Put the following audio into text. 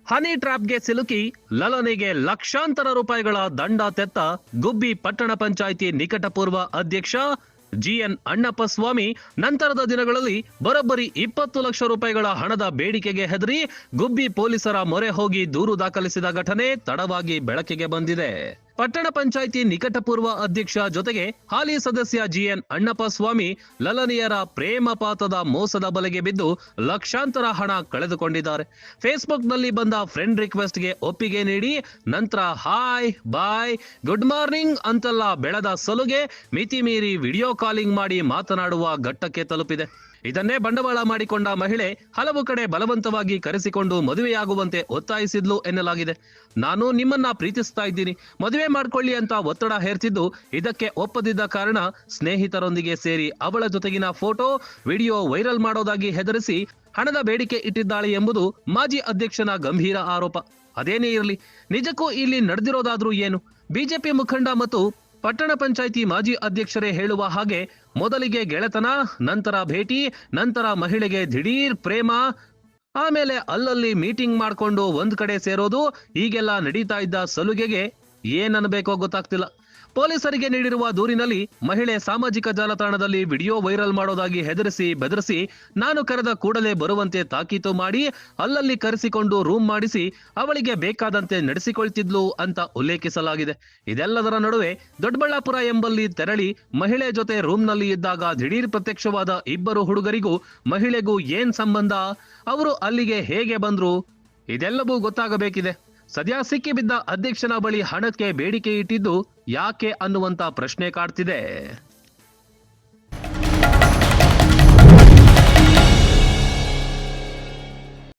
ಹನಿ ಟ್ರ್ಯಾಪ್ಗೆ ಸಿಲುಕಿ ಲಲನೆಗೆ ಲಕ್ಷಾಂತರ ರೂಪಾಯಿಗಳ ದಂಡ ತೆತ್ತ ಗುಬ್ಬಿ ಪಟ್ಟಣ ಪಂಚಾಯಿತಿ ನಿಕಟಪೂರ್ವ ಅಧ್ಯಕ್ಷ ಜಿಎನ್ ಅಣ್ಣಪ್ಪ ಸ್ವಾಮಿ ನಂತರದ ದಿನಗಳಲ್ಲಿ ಬರೋಬ್ಬರಿ 20 ಲಕ್ಷ ರೂಪಾಯಿಗಳ ಹಣದ ಬೇಡಿಕೆಗೆ ಹೆದರಿ ಗುಬ್ಬಿ ಪೊಲೀಸರ ಮೊರೆ ಹೋಗಿ ದೂರು ದಾಖಲಿಸಿದ ಘಟನೆ ತಡವಾಗಿ ಬೆಳಕಿಗೆ ಬಂದಿದೆ. ಪಟ್ಟಣ ಪಂಚಾಯಿತಿ ನಿಕಟಪೂರ್ವ ಅಧ್ಯಕ್ಷ ಜೊತೆಗೆ ಹಾಲಿ ಸದಸ್ಯ ಜಿಎನ್ ಅಣ್ಣಪ್ಪ ಸ್ವಾಮಿ ಲಲನಿಯರ ಪ್ರೇಮಪಾತದ ಮೋಸದ ಬಲೆಗೆ ಬಿದ್ದು ಲಕ್ಷಾಂತರ ಹಣ ಕಳೆದುಕೊಂಡಿದ್ದಾರೆ. ಫೇಸ್ಬುಕ್ನಲ್ಲಿ ಬಂದ ಫ್ರೆಂಡ್ ರಿಕ್ವೆಸ್ಟ್ಗೆ ಒಪ್ಪಿಗೆ ನೀಡಿ ನಂತರ ಹಾಯ್ ಬಾಯ್ ಗುಡ್ ಮಾರ್ನಿಂಗ್ ಅಂತೆಲ್ಲ ಬೆಳೆದ ಸಲುಗೆ ಮಿತಿ ಮೀರಿ ವಿಡಿಯೋ ಕಾಲಿಂಗ್ ಮಾಡಿ ಮಾತನಾಡುವ ಘಟ್ಟಕ್ಕೆ ತಲುಪಿದೆ. ಇದನ್ನೇ ಬಂಡವಾಳ ಮಾಡಿಕೊಂಡ ಮಹಿಳೆ ಹಲವು ಕಡೆ ಬಲವಂತವಾಗಿ ಕರೆಸಿಕೊಂಡು ಮದುವೆಯಾಗುವಂತೆ ಒತ್ತಾಯಿಸಿದ್ಲು ಎನ್ನಲಾಗಿದೆ. ನಾನು ನಿಮ್ಮನ್ನ ಪ್ರೀತಿಸ್ತಾ ಇದ್ದೀನಿ, ಮದುವೆ ಮಾಡ್ಕೊಳ್ಳಿ ಅಂತ ಒತ್ತಡ ಹೇರ್ತಿದ್ದು, ಇದಕ್ಕೆ ಒಪ್ಪದಿದ್ದ ಕಾರಣ ಸ್ನೇಹಿತರೊಂದಿಗೆ ಸೇರಿ ಅವಳ ಜೊತೆಗಿನ ಫೋಟೋ ವಿಡಿಯೋ ವೈರಲ್ ಮಾಡೋದಾಗಿ ಹೆದರಿಸಿ ಹಣದ ಬೇಡಿಕೆ ಇಟ್ಟಿದ್ದಾಳೆ ಎಂಬುದು ಮಾಜಿ ಅಧ್ಯಕ್ಷನ ಗಂಭೀರ ಆರೋಪ. ಅದೇನೇ ಇರಲಿ, ನಿಜಕ್ಕೂ ಇಲ್ಲಿ ನಡೆದಿರೋದಾದ್ರೂ ಏನು? ಬಿಜೆಪಿ ಮುಖಂಡ ಮತ್ತು ಪಟ್ಟಣ ಪಂಚಾಯಿತಿ ಮಾಜಿ ಅಧ್ಯಕ್ಷರೇ ಹೇಳುವ ಹಾಗೆ ಮೊದಲಿಗೆ ಗೆಳೆತನ, ನಂತರ ಭೇಟಿ, ನಂತರ ಮಹಿಳೆಗೆ ದಿಢೀರ್ ಪ್ರೇಮ, ಆಮೇಲೆ ಅಲ್ಲಲ್ಲಿ ಮೀಟಿಂಗ್ ಮಾಡ್ಕೊಂಡು ಒಂದ್ ಕಡೆ ಸೇರೋದು, ಹೀಗೆಲ್ಲ ನಡೀತಾ ಇದ್ದ ಸಲುಗೆಗೆ ಏನನ್ಬೇಕೋ ಗೊತ್ತಾಗ್ತಿಲ್ಲ. ಪೊಲೀಸರಿಗೆ ನೀಡಿರುವ ದೂರಿನಲ್ಲಿ ಮಹಿಳೆ ಸಾಮಾಜಿಕ ಜಾಲತಾಣದಲ್ಲಿ ವಿಡಿಯೋ ವೈರಲ್ ಮಾಡೋದಾಗಿ ಹೆದರಿಸಿ ಬೆದರಿಸಿ ನಾನು ಕರೆದ ಕೂಡಲೇ ಬರುವಂತೆ ತಾಕೀತು ಮಾಡಿ ಅಲ್ಲಲ್ಲಿ ಕರೆಸಿಕೊಂಡು ರೂಮ್ ಮಾಡಿಸಿ ಅವಳಿಗೆ ಬೇಕಾದಂತೆ ನಡೆಸಿಕೊಳ್ತಿದ್ಲು ಅಂತ ಉಲ್ಲೇಖಿಸಲಾಗಿದೆ. ಇದೆಲ್ಲದರ ನಡುವೆ ದೊಡ್ಡಬಳ್ಳಾಪುರ ಎಂಬಲ್ಲಿ ತೆರಳಿ ಮಹಿಳೆ ಜೊತೆ ರೂಮ್ನಲ್ಲಿ ಇದ್ದಾಗ ದಿಢೀರ್ ಪ್ರತ್ಯಕ್ಷವಾದ ಇಬ್ಬರು ಹುಡುಗರಿಗೂ ಮಹಿಳೆಗೂ ಏನ್ ಸಂಬಂಧ, ಅವರು ಅಲ್ಲಿಗೆ ಹೇಗೆ ಬಂದ್ರು, ಇದೆಲ್ಲವೂ ಗೊತ್ತಾಗಬೇಕಿದೆ. ಸದ್ಯ ಸಿಕ್ಕಿಬಿದ್ದ ಅಧ್ಯಕ್ಷನ ಬಳಿ ಹಣಕ್ಕೆ ಬೇಡಿಕೆ ಇಟ್ಟಿದ್ದು ಯಾಕೆ ಅನ್ನುವಂತ ಪ್ರಶ್ನೆ ಕಾಡ್ತಿದೆ.